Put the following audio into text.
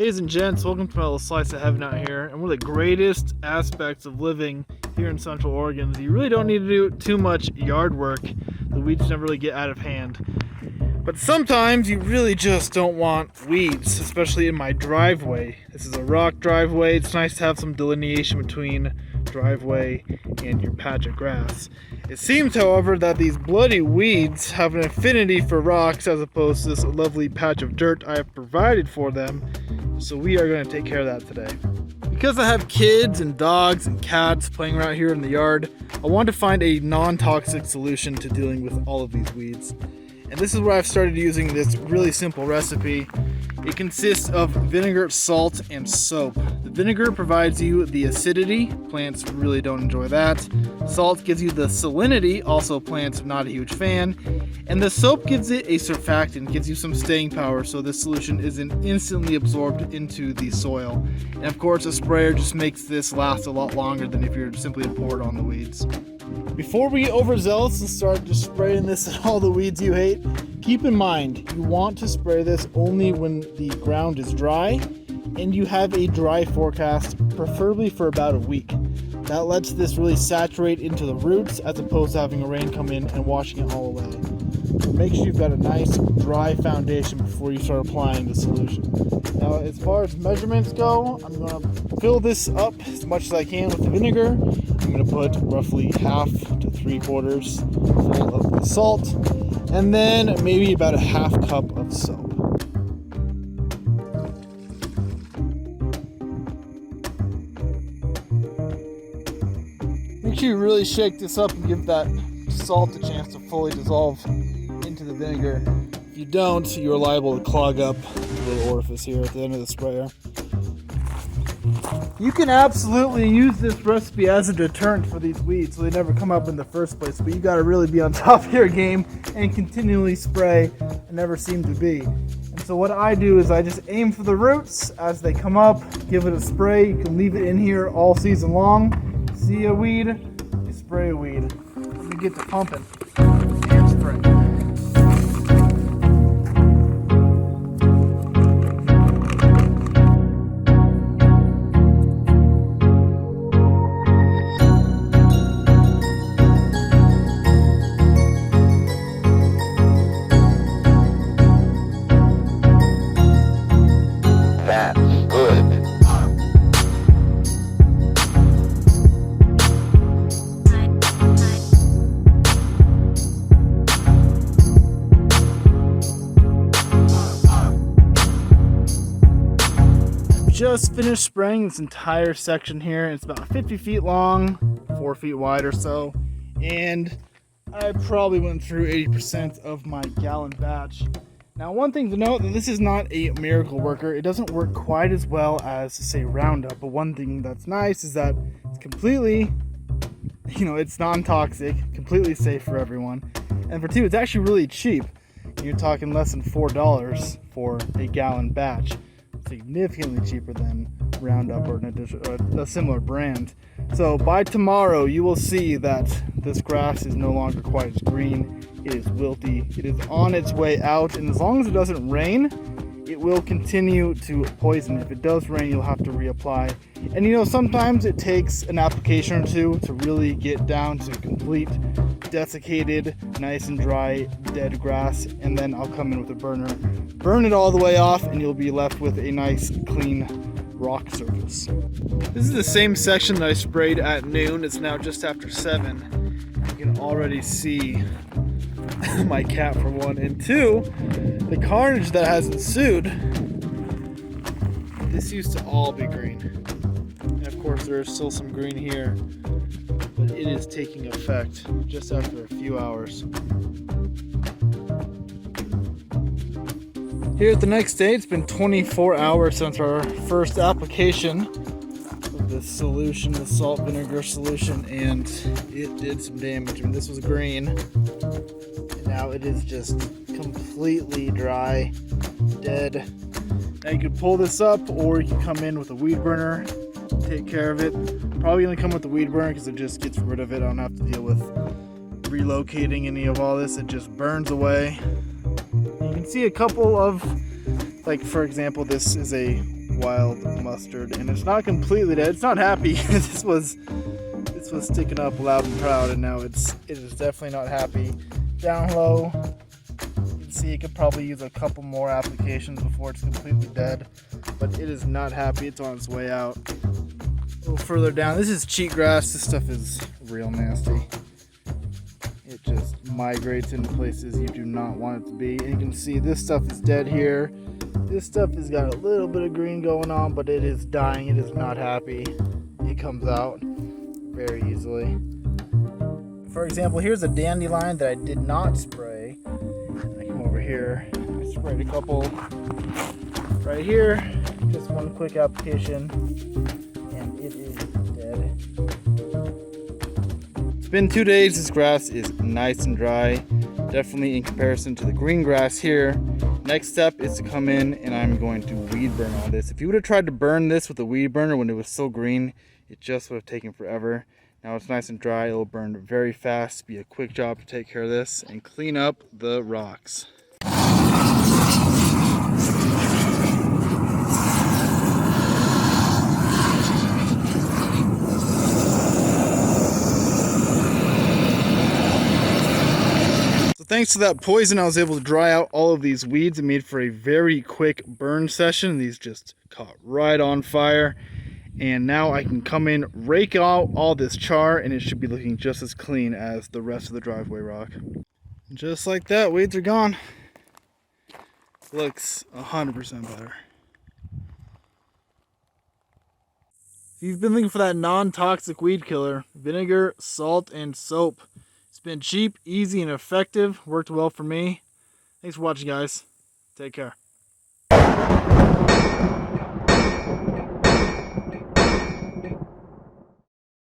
Ladies and gents, welcome to my little slice of heaven out here. And one of the greatest aspects of living here in Central Oregon is you really don't need to do too much yard work. The weeds never really get out of hand. But sometimes you really just don't want weeds, especially in my driveway. This is a rock driveway. It's nice to have some delineation between driveway and your patch of grass. It seems, however, that these bloody weeds have an affinity for rocks as opposed to this lovely patch of dirt I have provided for them. So we are going to take care of that today. Because I have kids and dogs and cats playing around here in the yard, I want to find a non-toxic solution to dealing with all of these weeds. And this is where I've started using this really simple recipe. It consists of vinegar, salt, and soap. The vinegar provides you the acidity. Plants really don't enjoy that. Salt gives you the salinity. Also, plants not a huge fan. And the soap gives it a surfactant, gives you some staying power, so this solution isn't instantly absorbed into the soil. And of course, a sprayer just makes this last a lot longer than if you're simply to pour it on the weeds. Before we get overzealous and start just spraying this at all the weeds you hate, keep in mind you want to spray this only when the ground is dry and you have a dry forecast, preferably for about a week. That lets this really saturate into the roots as opposed to having a rain come in and washing it all away. Make sure you've got a nice dry foundation before you start applying the solution. Now, as far as measurements go, I'm going to fill this up as much as I can with the vinegar. I'm going to put roughly 1/2 to 3/4 full of the salt, and then maybe about a 1/2 cup of soap. Make sure you really shake this up and give that salt a chance to fully dissolve into the vinegar. If you don't, you're liable to clog up the little orifice here at the end of the sprayer. You can absolutely use this recipe as a deterrent for these weeds so they never come up in the first place, but you got to really be on top of your game and continually spray and never seem to be. And so what I do is I just aim for the roots as they come up, give it a spray. You can leave it in here all season long. See a weed, you spray a weed. Let me get to pumping and spraying. Just finished spraying this entire section here. It's about 50 feet long, 4 feet wide or so, and I probably went through 80% of my gallon batch. Now, one thing to note, that this is not a miracle worker. It doesn't work quite as well as, say, Roundup, but one thing that's nice is that it's completely, it's non-toxic, completely safe for everyone, and for two, it's actually really cheap. You're talking less than $4 for a gallon batch. Significantly cheaper than Roundup or a similar brand. So by tomorrow you will see that this grass is no longer quite as green. It is wilty. It is on its way out, and as long as it doesn't rain, it will continue to poison. If it does rain, you'll have to reapply. And sometimes it takes an application or two to really get down to complete desiccated, nice and dry, dead grass, and then I'll come in with a burner, burn it all the way off, and you'll be left with a nice, clean rock surface. This is the same section that I sprayed at noon. It's now just after 7. You can already see my cat for one, and two, the carnage that has ensued. This used to all be green, and of course there is still some green here, but it is taking effect just after a few hours. Here at the next day, it's been 24 hours since our first application of this solution, the salt vinegar solution, and it did some damage. This was green, and now it is just completely dry, dead. Now you can pull this up, or you can come in with a weed burner, take care of it. Probably gonna come with the weed burner because it just gets rid of it. I don't have to deal with relocating any of all this. It just burns away. You can see a couple of, like for example, this is a wild mustard, and it's not completely dead. It's not happy. This was sticking up loud and proud, and now it is definitely not happy. Down low, you can see it could probably use a couple more applications before it's completely dead, but it is not happy. It's on its way out. A little further down, this is cheatgrass. This stuff is real nasty. It just migrates into places you do not want it to be. And you can see this stuff is dead here. This stuff has got a little bit of green going on, but it is dying. It is not happy. It comes out very easily. For example, here's a dandelion that I did not spray. I come over here. I sprayed a couple right here. Just one quick application, and it is dead. It's been 2 days. This grass is nice and dry. Definitely in comparison to the green grass here. Next step is to come in and I'm going to weed burn all this. If you would have tried to burn this with a weed burner when it was still green, it just would have taken forever. Now it's nice and dry. It'll burn very fast. Be a quick job to take care of this and clean up the rocks. Thanks to that poison, I was able to dry out all of these weeds and made for a very quick burn session. These just caught right on fire. And now I can come in, rake out all this char, and it should be looking just as clean as the rest of the driveway rock. Just like that, weeds are gone. Looks 100% better. If you've been looking for that non-toxic weed killer, vinegar, salt, and soap. It's been cheap, easy, and effective. Worked well for me. Thanks for watching, guys. Take care.